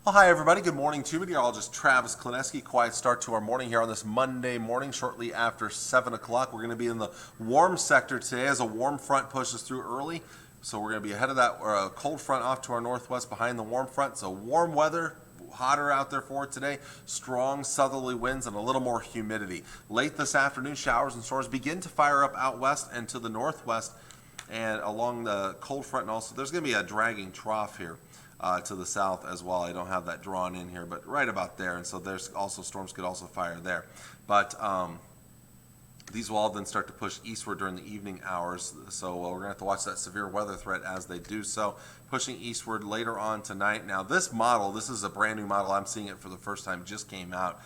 Well, hi everybody. Good morning to meteorologist Travis Klineski. Quiet start to our morning here on this Monday morning, shortly after 7 o'clock. We're going to be in the warm sector today as a warm front pushes through early. So we're going to be ahead of that cold front off to our northwest behind the warm front. So warm weather, hotter out there for it today. Strong southerly winds and a little more humidity. Late this afternoon, showers and storms begin to fire up out west and to the northwest and along the cold front. And also there's going to be a dragging trough here to the south as well. I don't have that drawn in here, but right about there. And so there's also storms could also fire there. But these will all then start to push eastward during the evening hours. So we're going to have to watch that severe weather threat as they do so, pushing eastward later on tonight. Now this model, this is a brand new model. I'm seeing it for the first time, just came out.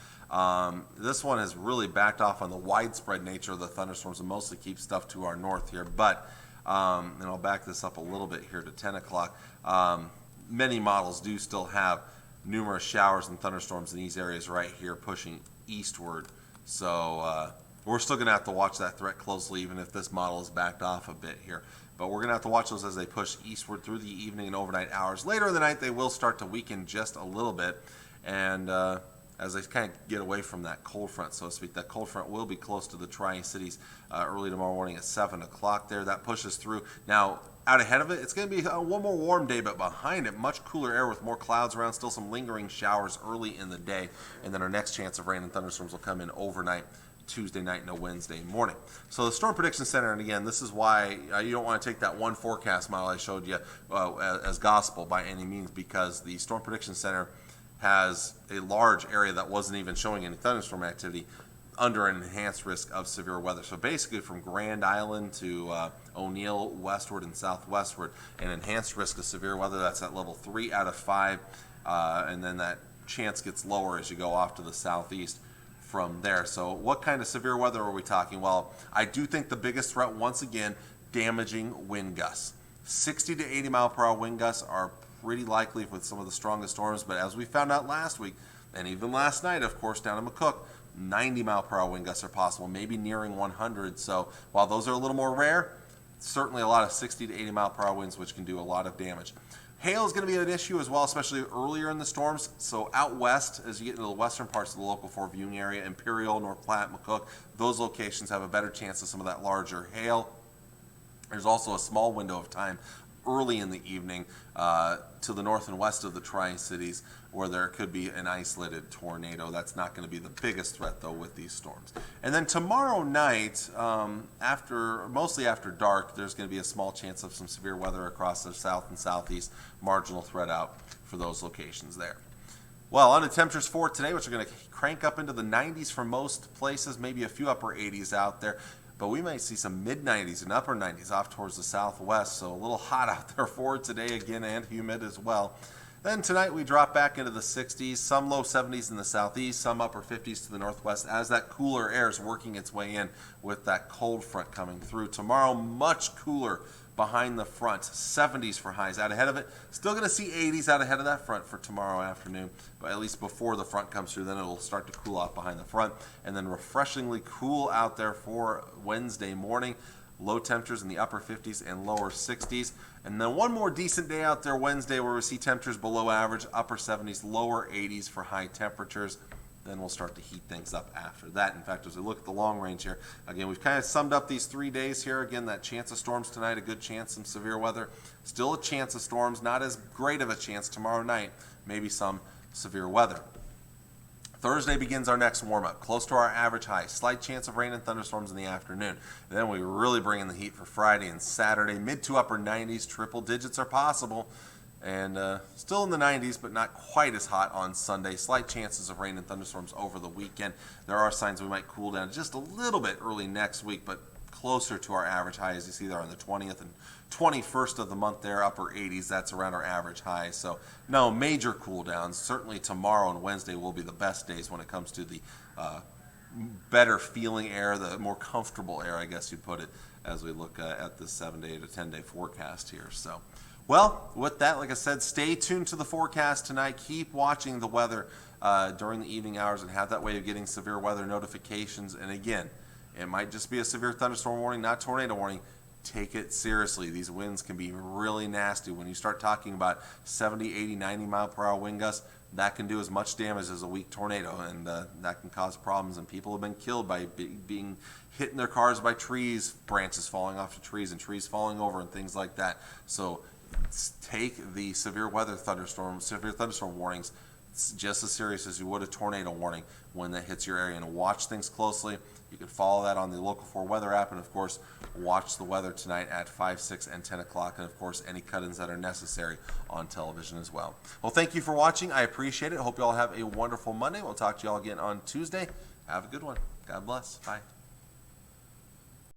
This one has really backed off on the widespread nature of the thunderstorms and mostly keeps stuff to our north here. But, and I'll back this up a little bit here to 10 o'clock. Many models do still have numerous showers and thunderstorms in these areas right here pushing eastward. So we're still going to have to watch that threat closely even if this model is backed off a bit here. But we're going to have to watch those as they push eastward through the evening and overnight hours. Later in the night they will start to weaken just a little bit. And as they kind of get away from that cold front, so to speak. That cold front will be close to the Tri-Cities early tomorrow morning at 7 o'clock there. That pushes through. Now, out ahead of it, it's going to be one more warm day, but behind it, much cooler air with more clouds around, still some lingering showers early in the day, and then our next chance of rain and thunderstorms will come in overnight, Tuesday night and Wednesday morning. So the Storm Prediction Center, and again, this is why you don't want to take that one forecast model I showed you as gospel by any means, because the Storm Prediction Center has a large area that wasn't even showing any thunderstorm activity under an enhanced risk of severe weather. So basically from Grand Island to O'Neill westward and southwestward, an enhanced risk of severe weather. That's at level 3 out of 5. And then that chance gets lower as you go off to the southeast from there. So what kind of severe weather are we talking? Well, I do think the biggest threat, once again, damaging wind gusts. 60 to 80 mile per hour wind gusts are pretty likely with some of the strongest storms. But as we found out last week, and even last night, of course, down in McCook, 90 mile per hour wind gusts are possible, maybe nearing 100. So while those are a little more rare, certainly a lot of 60 to 80 mile per hour winds, which can do a lot of damage. Hail is going to be an issue as well, especially earlier in the storms. So out west, as you get into the western parts of the local Fort viewing area, Imperial, North Platte, McCook, those locations have a better chance of some of that larger hail. There's also a small window of time early in the evening to the north and west of the Tri-Cities where there could be an isolated tornado. That's not going to be the biggest threat, though, with these storms. And then tomorrow night, mostly after dark, there's going to be a small chance of some severe weather across the south and southeast, marginal threat out for those locations there. Well, on to temperatures for today, which are going to crank up into the 90s for most places, maybe a few upper 80s out there. But we might see some mid-90s and upper 90s off towards the southwest, so a little hot out there for today again and humid as well. Then tonight we drop back into the 60s, some low 70s in the southeast, some upper 50s to the northwest as that cooler air is working its way in with that cold front coming through. Tomorrow, much cooler behind the front, 70s for highs out ahead of it. Still going to see 80s out ahead of that front for tomorrow afternoon, but at least before the front comes through, then it'll start to cool off behind the front, and then refreshingly cool out there for Wednesday morning. Low temperatures in the upper 50s and lower 60s. And then one more decent day out there Wednesday where we see temperatures below average, upper 70s, lower 80s for high temperatures. Then we'll start to heat things up after that. In fact, as we look at the long range here, again, we've kind of summed up these 3 days here. Again, that chance of storms tonight, a good chance, some severe weather. Still a chance of storms, not as great of a chance tomorrow night, maybe some severe weather. Thursday begins our next warm-up, close to our average high. Slight chance of rain and thunderstorms in the afternoon. And then we really bring in the heat for Friday and Saturday. Mid to upper 90s, triple digits are possible. And still in the 90s, but not quite as hot on Sunday. Slight chances of rain and thunderstorms over the weekend. There are signs we might cool down just a little bit early next week, but closer to our average high, as you see there on the 20th and 21st of the month there, upper 80s. That's around our average high. So no major cool downs. Certainly tomorrow and Wednesday will be the best days when it comes to the better feeling air, the more comfortable air, I guess you'd put it, as we look at this 7-day to 10-day forecast here. So, well, with that, like I said, stay tuned to the forecast tonight. Keep watching the weather during the evening hours and have that way of getting severe weather notifications. And again, it might just be a severe thunderstorm warning, not tornado warning. take it seriously. These winds can be really nasty. When you start talking about 70, 80, 90 mile per hour wind gusts, that can do as much damage as a weak tornado, and that can cause problems. And people have been killed by being hit in their cars by trees, branches falling off the trees, and trees falling over, and things like that. So take the severe thunderstorm warnings just as serious as you would a tornado warning when that hits your area, and watch things closely. You can follow that on the Local 4 weather app, and of course watch the weather tonight at 5, 6, and 10 o'clock, and of course any cut-ins that are necessary on television as well. Well, thank you for watching. I appreciate it. Hope you all have a wonderful Monday. We'll talk to you all again on Tuesday. Have a good one. God bless. Bye.